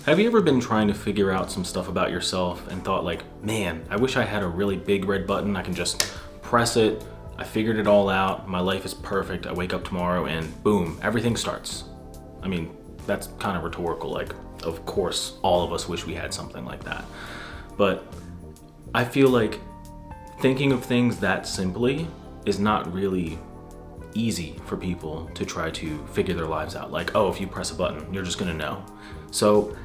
Have you ever been trying to figure out some stuff about yourself and thought like, man, I wish I had a really big red button. I can just press it. I figured it all out. My life is perfect. I wake up tomorrow and boom, everything starts. I mean, that's kind of rhetorical. Like, of course, all of us wish we had something like that. But I feel like thinking of things that simply is not really easy for people to try to figure their lives out. Like, oh, if you press a button, you're just gonna know. So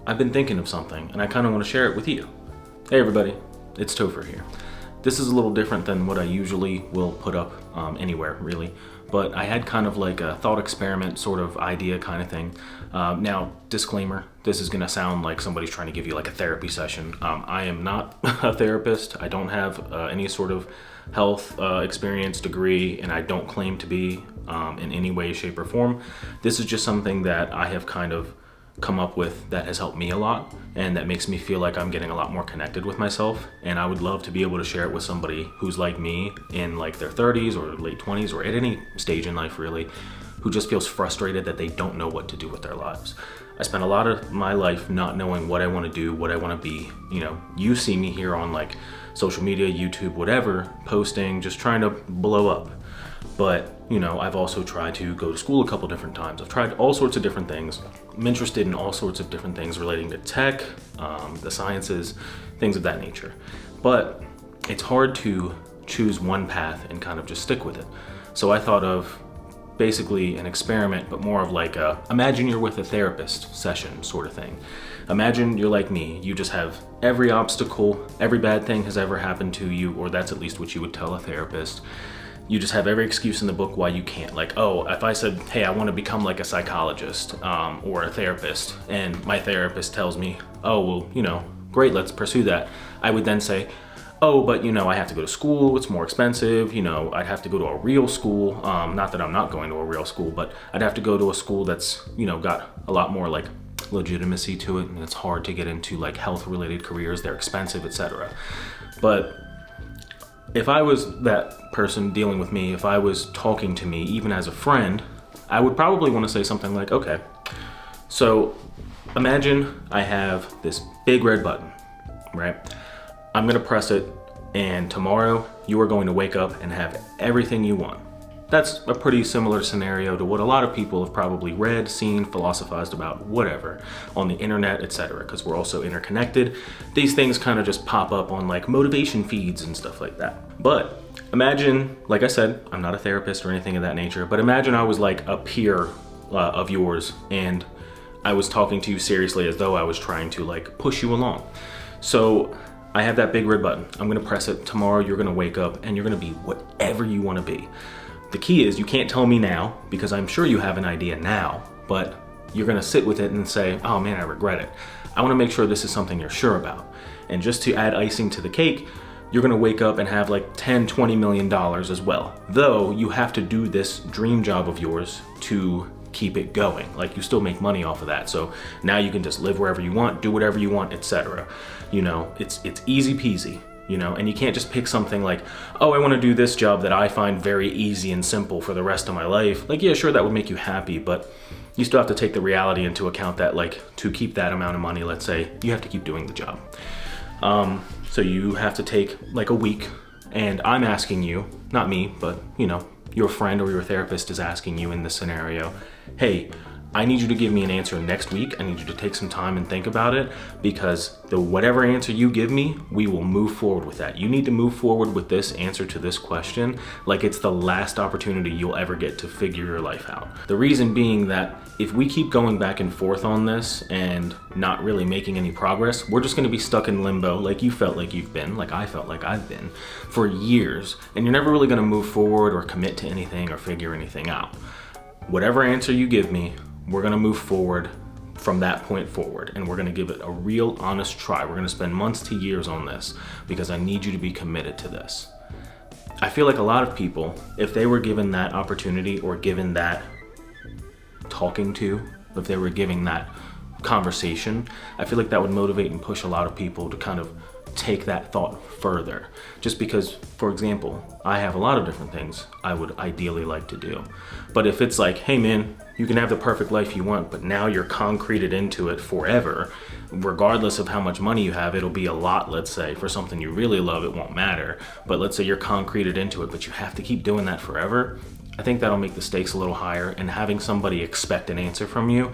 I've been thinking of something and I kind of want to share it with you. Hey everybody, it's Topher here. This is a little different than what I usually will put up anywhere really, but I had kind of like a thought experiment sort of idea kind of thing. Now, disclaimer, this is gonna sound like somebody's trying to give you like a therapy session. I am not a therapist. I don't have any sort of health experience, degree, and I don't claim to be in any way, shape, or form. This is just something that I have kind of come up with that has helped me a lot and that makes me feel like I'm getting a lot more connected with myself, and I would love to be able to share it with somebody who's like me in like their 30s or late 20s or at any stage in life really, who just feels frustrated that they don't know what to do with their lives. I spent a lot of my life not knowing what I want to do, what I want to be. You know, you see me here on like social media, YouTube, whatever, posting, just trying to blow up. But, you know, I've also tried to go to school a couple different times. I've tried all sorts of different things. I'm interested in all sorts of different things relating to tech, the sciences, things of that nature. But it's hard to choose one path and kind of just stick with it. So I thought of basically an experiment, but more of like a, imagine you're with a therapist session sort of thing. Imagine you're like me. You just have every obstacle, every bad thing has ever happened to you, or that's at least what you would tell a therapist. You just have every excuse in the book why you can't. Like, oh, if I said, hey, I want to become like a psychologist or a therapist, and my therapist tells me, oh, well, you know, great, let's pursue that. I would then say, oh, but you know, I have to go to school, it's more expensive, you know, I'd have to go to a real school. Not that I'm not going to a real school, but I'd have to go to a school that's, you know, got a lot more like legitimacy to it, and it's hard to get into like health related careers, they're expensive, etc. But if I was that person dealing with me, if I was talking to me, even as a friend, I would probably want to say something like, okay, so imagine I have this big red button, right? I'm going to press it, and tomorrow you are going to wake up and have everything you want. That's a pretty similar scenario to what a lot of people have probably read, seen, philosophized about, whatever, on the internet, etc., because we're also interconnected. These things kind of just pop up on like motivation feeds and stuff like that. But imagine, like I said, I'm not a therapist or anything of that nature, but imagine I was like a peer of yours and I was talking to you seriously as though I was trying to like push you along. So I have that big red button. I'm gonna press it. Tomorrow you're gonna wake up and you're gonna be whatever you wanna be. The key is you can't tell me now, because I'm sure you have an idea now, but you're gonna sit with it and say, oh man, I regret it. I wanna make sure this is something you're sure about. And just to add icing to the cake, you're gonna wake up and have like 10, $20 million as well. Though you have to do this dream job of yours to keep it going. Like, you still make money off of that. So now you can just live wherever you want, do whatever you want, etc. You know, it's easy peasy. You know, and you can't just pick something like, oh, I want to do this job that I find very easy and simple for the rest of my life. Like, yeah, sure, that would make you happy, but you still have to take the reality into account that, like, to keep that amount of money, let's say, you have to keep doing the job. So you have to take like a week, and I'm asking you, not me, but, you know, your friend or your therapist is asking you in this scenario, hey, I need you to give me an answer next week. I need you to take some time and think about it, because whatever answer you give me, we will move forward with that. You need to move forward with this answer to this question like it's the last opportunity you'll ever get to figure your life out. The reason being that if we keep going back and forth on this and not really making any progress, we're just gonna be stuck in limbo like you felt like you've been, like I felt like I've been for years, and you're never really gonna move forward or commit to anything or figure anything out. Whatever answer you give me, we're gonna move forward from that point forward, and we're gonna give it a real honest try. We're gonna spend months to years on this because I need you to be committed to this. I feel like a lot of people, if they were given that opportunity or given that talking to, if they were giving that conversation, I feel like that would motivate and push a lot of people to kind of take that thought further. Just because, for example, I have a lot of different things I would ideally like to do. But if it's like, hey man, You can have the perfect life you want, but now you're concreted into it forever. Regardless of how much money you have, it'll be a lot, let's say. For something you really love, it won't matter. But let's say you're concreted into it, but you have to keep doing that forever. I think that'll make the stakes a little higher, and having somebody expect an answer from you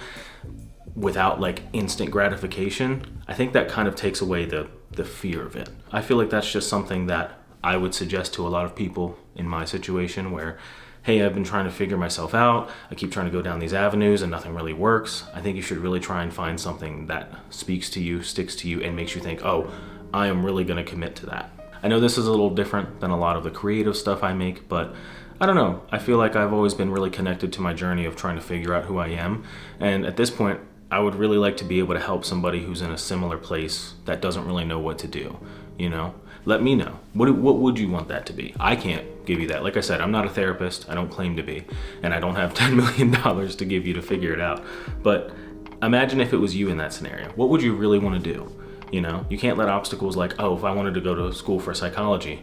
without like instant gratification, I think that kind of takes away the fear of it. I feel like that's just something that I would suggest to a lot of people in my situation where, hey, I've been trying to figure myself out. I keep trying to go down these avenues and nothing really works. I think you should really try and find something that speaks to you, sticks to you, and makes you think, oh, I am really gonna commit to that. I know this is a little different than a lot of the creative stuff I make, but I don't know. I feel like I've always been really connected to my journey of trying to figure out who I am. And at this point, I would really like to be able to help somebody who's in a similar place that doesn't really know what to do, you know? Let me know. What would you want that to be? I can't give you that. Like I said, I'm not a therapist. I don't claim to be. And I don't have $10 million to give you to figure it out. But imagine if it was you in that scenario. What would you really want to do? You know, you can't let obstacles like, oh, if I wanted to go to school for psychology,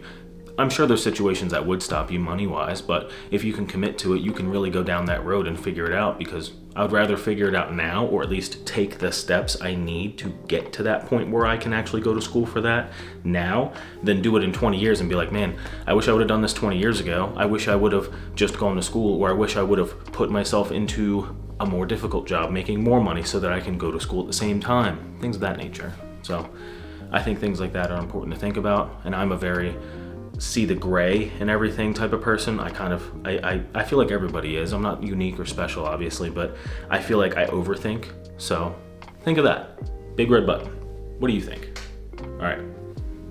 I'm sure there's situations that would stop you money-wise, but if you can commit to it, you can really go down that road and figure it out, because I would rather figure it out now, or at least take the steps I need to get to that point where I can actually go to school for that now, than do it in 20 years and be like, man, I wish I would have done this 20 years ago. I wish I would have just gone to school, or I wish I would have put myself into a more difficult job, making more money so that I can go to school at the same time. Things of that nature. So I think things like that are important to think about, and I'm a very see the gray in everything type of person. I feel like everybody is. I'm not unique or special, obviously, but I feel like I overthink. So think of that. Big red button. What do you think? All right.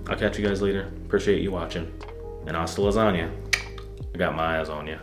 I'll catch you guys later. Appreciate you watching. And hasta lasagna. I got my eyes on you.